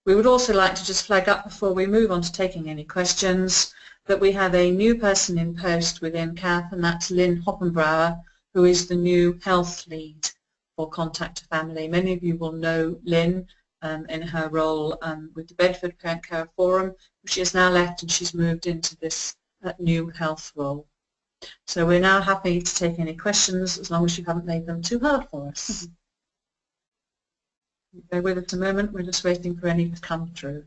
We would also like to just flag up before we move on to taking any questions that we have a new person in post within CAF, and that's Lynn Hoppenbrower, who is the new health lead for Contact a Family. Many of you will know Lynn in her role with the Bedford Parent Care Forum. She has now left and she's moved into this new health role. So we're now happy to take any questions as long as you haven't made them too hard for us. Bear with us a moment, we're just waiting for any to come through.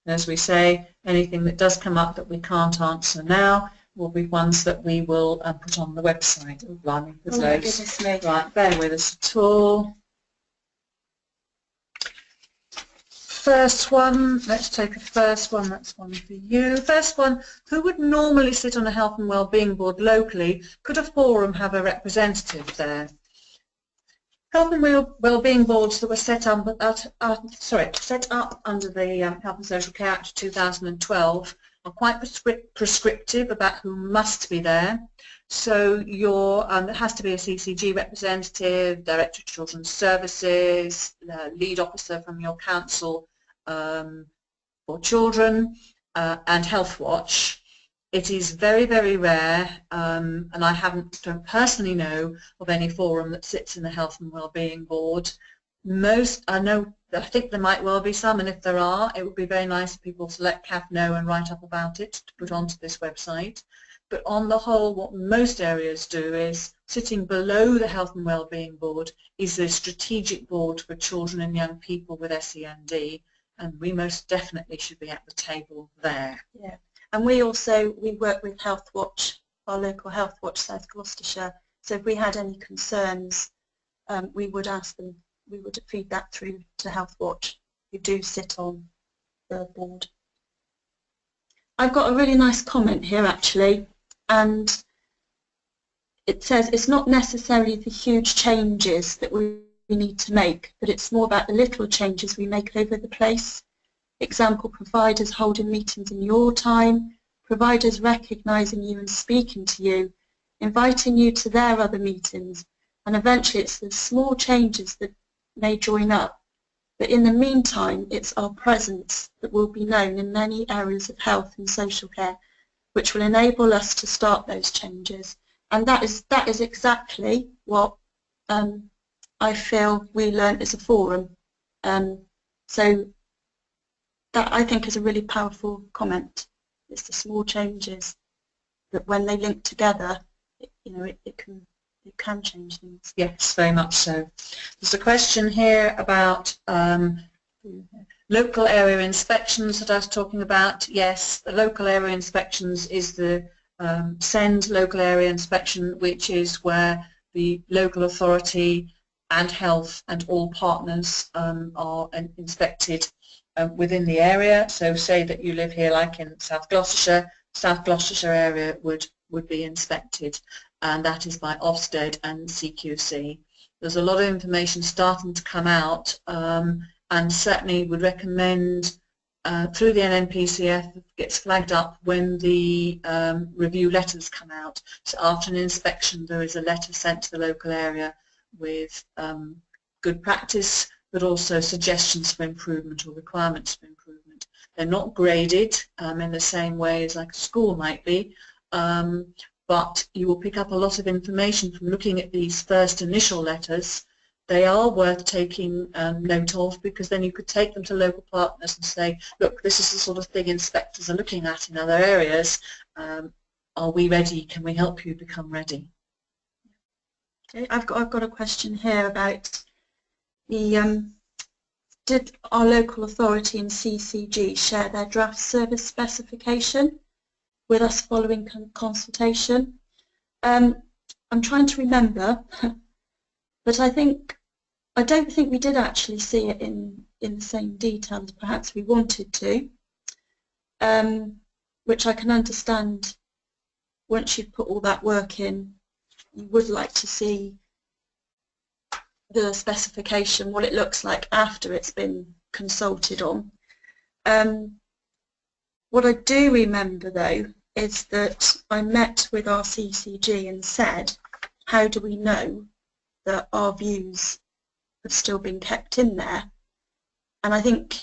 As we say, anything that does come up that we can't answer now will be ones that we will put on the website. Oh, blimey, there's loads. Goodness me. Right, bear with us at all. First one, let's take a first one, that's one for you. First one, who would normally sit on a health and wellbeing board locally? Could a forum have a representative there? Health and wellbeing boards that were set up under the Health and Social Care Act of 2012 are quite prescriptive about who must be there. So there has to be a CCG representative, Director of Children's Services, lead officer from your council for children, and Health Watch. It is very, very rare, and I don't personally know of any forum that sits in the Health and Wellbeing Board. I think there might well be some, and if there are, it would be very nice for people to let CAF know and write up about it to put onto this website. But on the whole, what most areas do is, sitting below the Health and Wellbeing Board is the Strategic Board for Children and Young People with SEND, and we most definitely should be at the table there. Yeah. And we work with Health Watch, our local Health Watch South Gloucestershire. So if we had any concerns, we would ask them, we would feed that through to Health Watch, who do sit on the board. I've got a really nice comment here actually, and it says it's not necessarily the huge changes that we need to make, but it's more about the little changes we make over the place. Example, providers holding meetings in your time, providers recognising you and speaking to you, inviting you to their other meetings, and eventually it's the small changes that may join up. But in the meantime, it's our presence that will be known in many areas of health and social care, which will enable us to start those changes. And that is exactly what I feel we learnt as a forum. So that I think is a really powerful comment. It's the small changes that when they link together, it can change things. Yes, very much so. There's a question here about local area inspections that I was talking about. Yes, the local area inspections is the SEND local area inspection, which is where the local authority and health and all partners are inspected within the area. So say that you live here like in South Gloucestershire area would be inspected, and that is by Ofsted and CQC. There's a lot of information starting to come out, and certainly would recommend through the NNPCF, it gets flagged up when the review letters come out. So after an inspection, there is a letter sent to the local area with good practice, but also suggestions for improvement or requirements for improvement. They're not graded in the same way as like a school might be, but you will pick up a lot of information from looking at these first initial letters. They are worth taking note of, because then you could take them to local partners and say, look, this is the sort of thing inspectors are looking at in other areas. Are we ready? Can we help you become ready? Okay, I've got a question here about the did our local authority and CCG share their draft service specification with us following consultation? I'm trying to remember, but I don't think we did actually see it in the same detail as perhaps we wanted to, which I can understand. Once you've put all that work in, you would like to see the specification, what it looks like after it's been consulted on. What I do remember though is that I met with our CCG and said, how do we know that our views have still been kept in there? And I think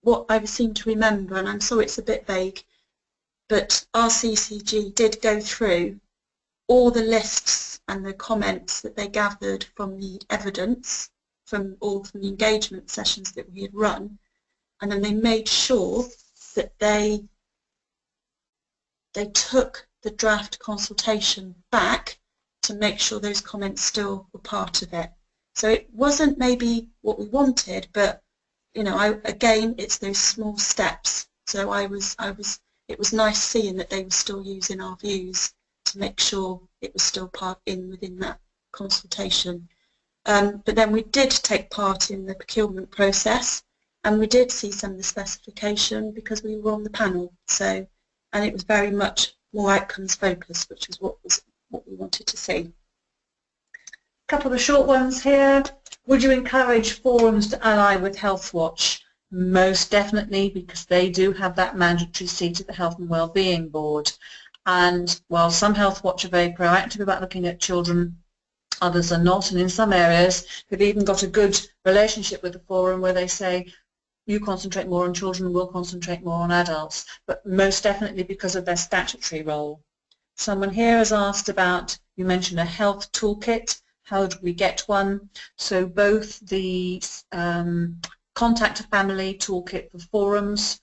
what I seem to remember, and I'm sorry it's a bit vague, but our CCG did go through all the lists and the comments that they gathered from the evidence from the engagement sessions that we had run, and then they made sure that they took the draft consultation back to make sure those comments still were part of it. So it wasn't maybe what we wanted, but you know, again, it's those small steps. So it was nice seeing that they were still using our views to make sure it was still within that consultation. But then we did take part in the procurement process, and we did see some of the specification because we were on the panel. So, and it was very much more outcomes focused, which is what we wanted to see. A couple of short ones here. Would you encourage forums to ally with Healthwatch? Most definitely, because they do have that mandatory seat at the Health and Wellbeing Board. And while some Healthwatch are very proactive about looking at children, others are not. And in some areas, they've even got a good relationship with the forum where they say, you concentrate more on children, we'll concentrate more on adults. But most definitely because of their statutory role. Someone here has asked about, you mentioned a health toolkit. How do we get one? So both the Contact a Family toolkit for forums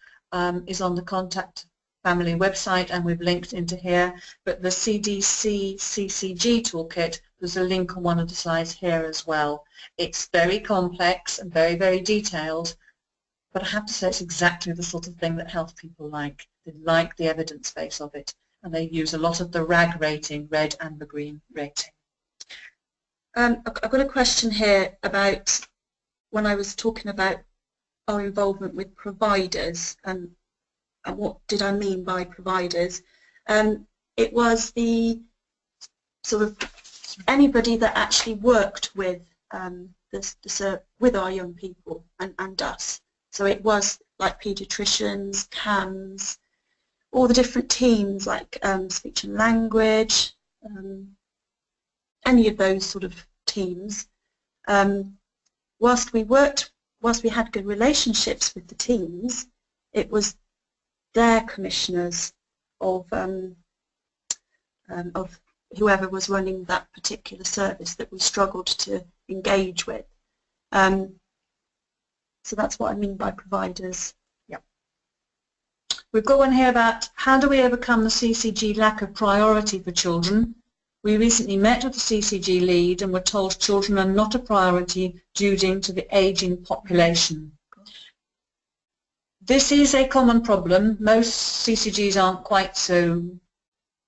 is on the Contact Family website, and we've linked into here. But the CDC CCG toolkit, there's a link on one of the slides here as well. It's very complex and very, very detailed, but I have to say it's exactly the sort of thing that health people like. They like the evidence base of it, and they use a lot of the RAG rating, red, amber, green rating. I've got a question here about when I was talking about our involvement with providers and what did I mean by providers. It was the sort of anybody that actually worked with with our young people and us. So it was like paediatricians, CAMS, all the different teams like speech and language, any of those sort of teams. Whilst we had good relationships with the teams, it was their commissioners of whoever was running that particular service that we struggled to engage with. So that's what I mean by providers. Yep. We've got one here about how do we overcome the CCG lack of priority for children? We recently met with the CCG lead and were told children are not a priority due to the ageing population. This is a common problem. Most CCGs aren't quite so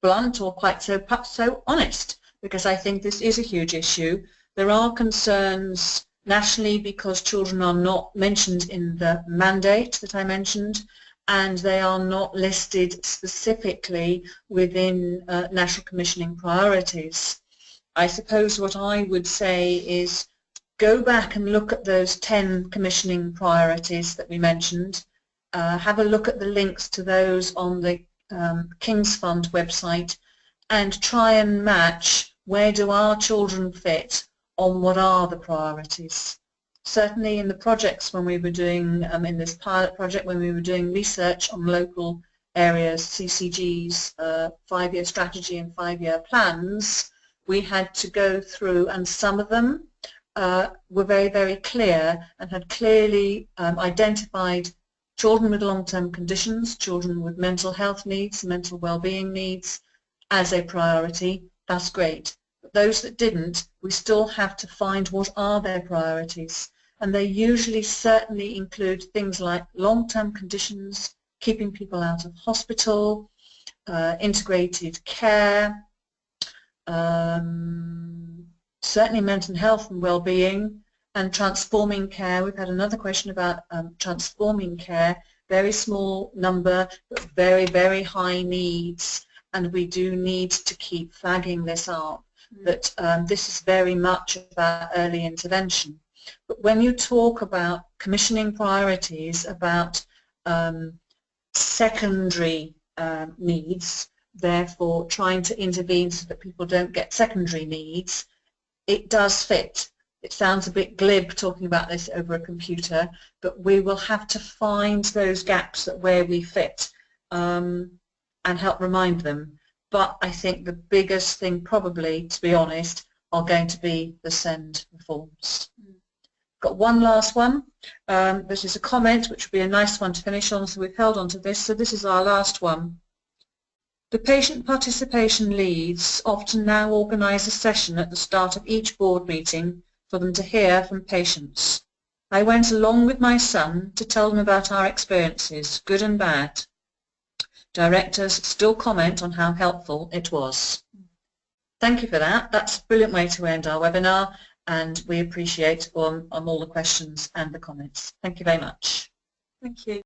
blunt or quite so perhaps so honest, because I think this is a huge issue. There are concerns nationally because children are not mentioned in the mandate that I mentioned, and they are not listed specifically within national commissioning priorities. I suppose what I would say is go back and look at those 10 commissioning priorities that we mentioned. Have a look at the links to those on the King's Fund website and try and match where do our children fit on what are the priorities. Certainly in the projects when we were doing, in this pilot project when we were doing research on local areas, CCGs, 5-year strategy and 5-year plans, we had to go through, and some of them were very, very clear and had clearly identified children with long-term conditions, children with mental health needs, mental well-being needs as a priority. That's great. But those that didn't, we still have to find what are their priorities. And they usually certainly include things like long-term conditions, keeping people out of hospital, integrated care, certainly mental health and well-being, and transforming care. We've had another question about transforming care. Very small number, but very, very high needs, and we do need to keep flagging this up, that this is very much about early intervention. But when you talk about commissioning priorities, about secondary needs, therefore trying to intervene so that people don't get secondary needs, it does fit. It sounds a bit glib talking about this over a computer, but we will have to find those gaps where we fit and help remind them. But I think the biggest thing probably, to be honest, are going to be the SEND reforms. Got one last one. This is a comment which would be a nice one to finish on, so we've held on to this. So this is our last one. The patient participation leads often now organise a session at the start of each board meeting for them to hear from patients. I went along with my son to tell them about our experiences, good and bad. Directors still comment on how helpful it was. Thank you for that. That's a brilliant way to end our webinar, and we appreciate all the questions and the comments. Thank you very much. Thank you.